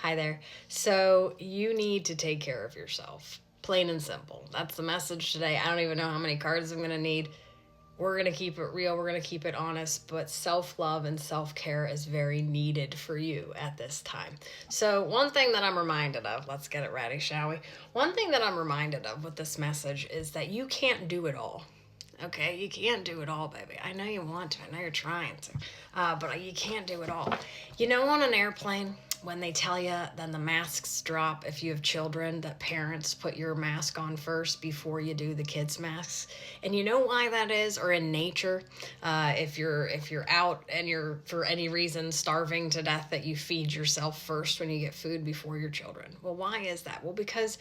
Hi there. So you need to take care of yourself. Plain and simple. That's the message today. I don't even know how many cards I'm going to need. We're going to keep it real. We're going to keep it honest. But self love and self care is very needed for you at this time. So, one thing that I'm reminded of, let's get it ready, shall we? One thing that I'm reminded of with this message is that you can't do it all. Okay, you can't do it all, baby. I know you want to. I know you're trying to, but you can't do it all. You know, on an airplane, when they tell you, then the masks drop. If you have children, that parents put your mask on first before you do the kids' masks. And you know why that is? Or in nature, if you're out and you're for any reason starving to death, that you feed yourself first when you get food before your children. Well, why is that? Well, because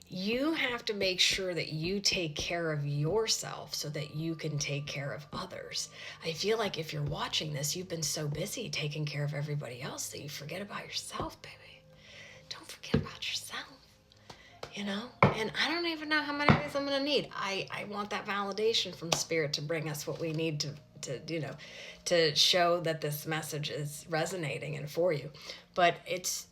you have to make sure that you take care of yourself so that you can take care of others. I feel like if you're watching this, you've been so busy taking care of everybody else that you forget about yourself, baby. Don't forget about yourself, you know? And I don't even know how many of these I'm going to need. I want that validation from Spirit to bring us what we need to show that this message is resonating and for you. But it's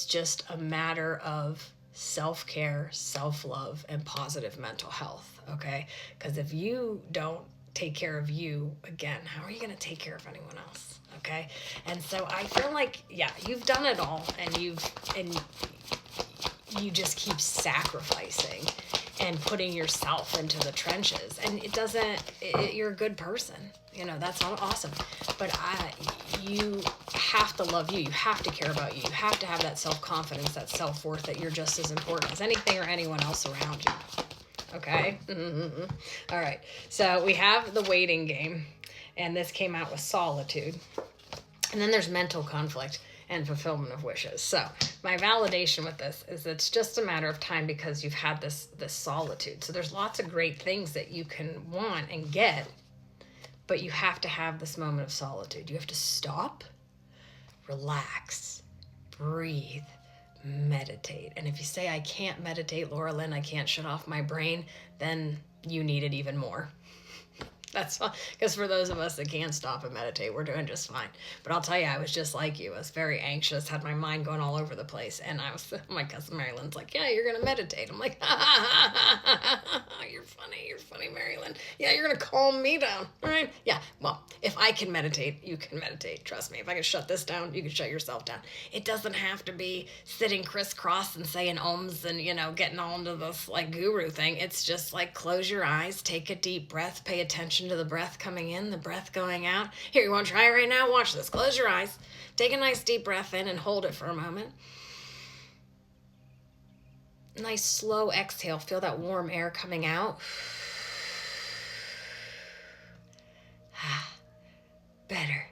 just a matter of self-care, self-love, and positive mental health, okay? Because if you don't take care of you, again, how are you going to take care of anyone else, okay? And so I feel like, yeah, you've done it all, and you just keep sacrificing and putting yourself into the trenches, and you're a good person, that's all awesome, but you have to love you have to care about you have to have that self-confidence, that self-worth, that you're just as important as anything or anyone else around you, okay? All right, so we have the waiting game, and this came out with solitude, and then there's mental conflict and fulfillment of wishes. So my validation with this is it's just a matter of time, because you've had this solitude. So there's lots of great things that you can want and get, but you have to have this moment of solitude. You have to stop, relax, breathe, meditate. And if you say, I can't meditate, Laura Lynn, I can't shut off my brain, then you need it even more. That's because for those of us that can't stop and meditate, we're doing just fine. But I'll tell you, I was just like you. I was very anxious, had my mind going all over the place. And my cousin Marilyn's like, yeah, you're going to meditate. I'm like, you're funny, Marilyn. Yeah, you're going to calm me down, all right? Yeah, well, if I can meditate, you can meditate. Trust me, if I can shut this down, you can shut yourself down. It doesn't have to be sitting crisscross and saying ohms and, getting all into this, like, guru thing. It's just like, close your eyes, take a deep breath, pay attention to the breath coming in, the breath going out. Here, you want to try it right now? Watch this. Close your eyes. Take a nice deep breath in and hold it for a moment. Nice slow exhale. Feel that warm air coming out. Better.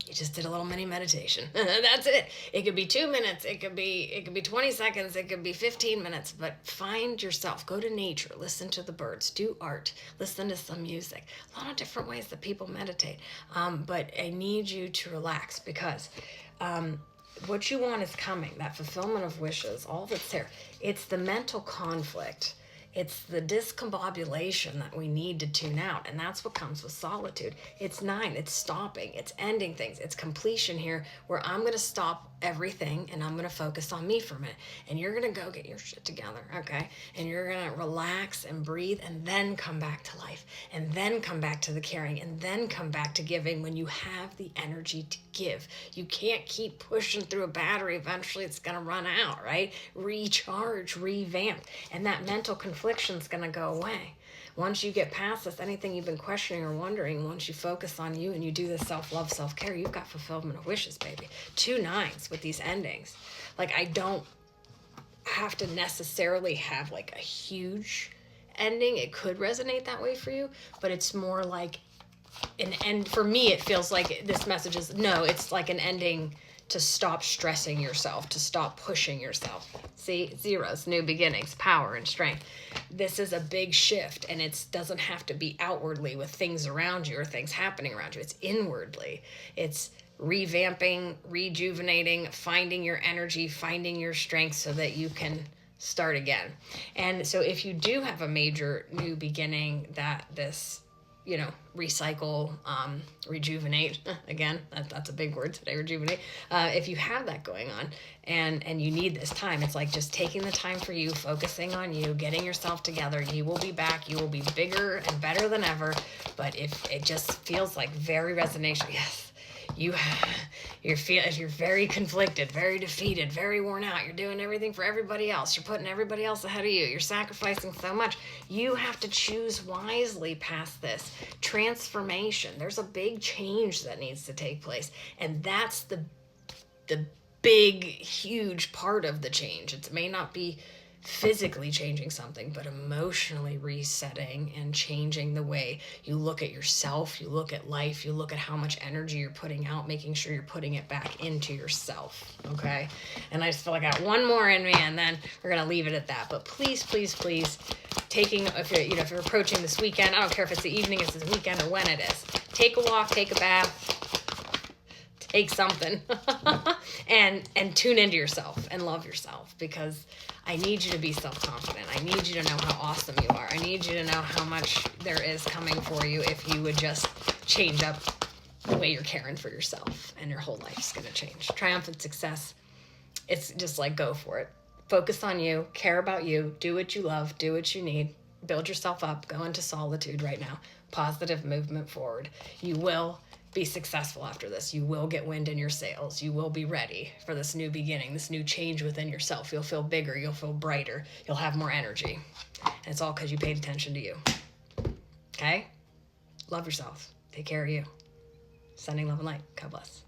You just did a little mini meditation. That's it. It could be 2 minutes. It could be 20 seconds. It could be 15 minutes. But find yourself. Go to nature. Listen to the birds. Do art. Listen to some music. A lot of different ways that people meditate. But I need you to relax, because what you want is coming. That fulfillment of wishes, all that's there. It's the mental conflict. It's the discombobulation that we need to tune out. And that's what comes with solitude. It's 9. It's stopping. It's ending things. It's completion here, where I'm going to stop everything and I'm going to focus on me for a minute. And you're going to go get your shit together, okay? And you're going to relax and breathe, and then come back to life. And then come back to the caring. And then come back to giving when you have the energy to give. You can't keep pushing through a battery. Eventually it's going to run out, right? Recharge, revamp. And that mental confliction's going to go away. Once you get past this, anything you've been questioning or wondering, once you focus on you and you do this self-love, self-care, you've got fulfillment of wishes, baby. 2 9s with these endings. Like, I don't have to necessarily have like a huge ending. It could resonate that way for you, but it's more like an end. For me, it feels like this message is, no, it's like an ending to stop stressing yourself, to stop pushing yourself. See, 0s, new beginnings, power and strength. This is a big shift, and it doesn't have to be outwardly with things around you or things happening around you. It's inwardly. It's revamping, rejuvenating, finding your energy, finding your strength so that you can start again. And so if you do have a major new beginning that this recycle, rejuvenate. Again, that's a big word today, rejuvenate. If you have that going on and you need this time, it's like just taking the time for you, focusing on you, getting yourself together. You will be back. You will be bigger and better than ever. But if it just feels like very resignation, yes, you're very conflicted, very defeated, very worn out. You're doing everything for everybody else. You're putting everybody else ahead of you. You're sacrificing so much. You have to choose wisely past this transformation. There's a big change that needs to take place, and that's the big, huge part of the change. It may not be physically changing something, but emotionally resetting and changing the way you look at yourself, you look at life, you look at how much energy you're putting out, making sure you're putting it back into yourself. Okay. And I just feel like I got one more in me, and then we're going to leave it at that. But please, please, please, if you're approaching this weekend, I don't care if it's the evening, it's the weekend, or when it is, take a walk, take a bath, take something and tune into yourself and love yourself, because I need you to be self-confident. I need you to know how awesome you are. I need you to know how much there is coming for you if you would just change up the way you're caring for yourself, and your whole life's going to change. Triumphant success. It's just like, go for it. Focus on you, care about you, do what you love, do what you need, build yourself up, go into solitude right now. Positive movement forward. You will be successful after this. You will get wind in your sails. You will be ready for this new beginning, this new change within yourself. You'll feel bigger. You'll feel brighter. You'll have more energy. And it's all because you paid attention to you. Okay? Love yourself. Take care of you. Sending love and light. God bless.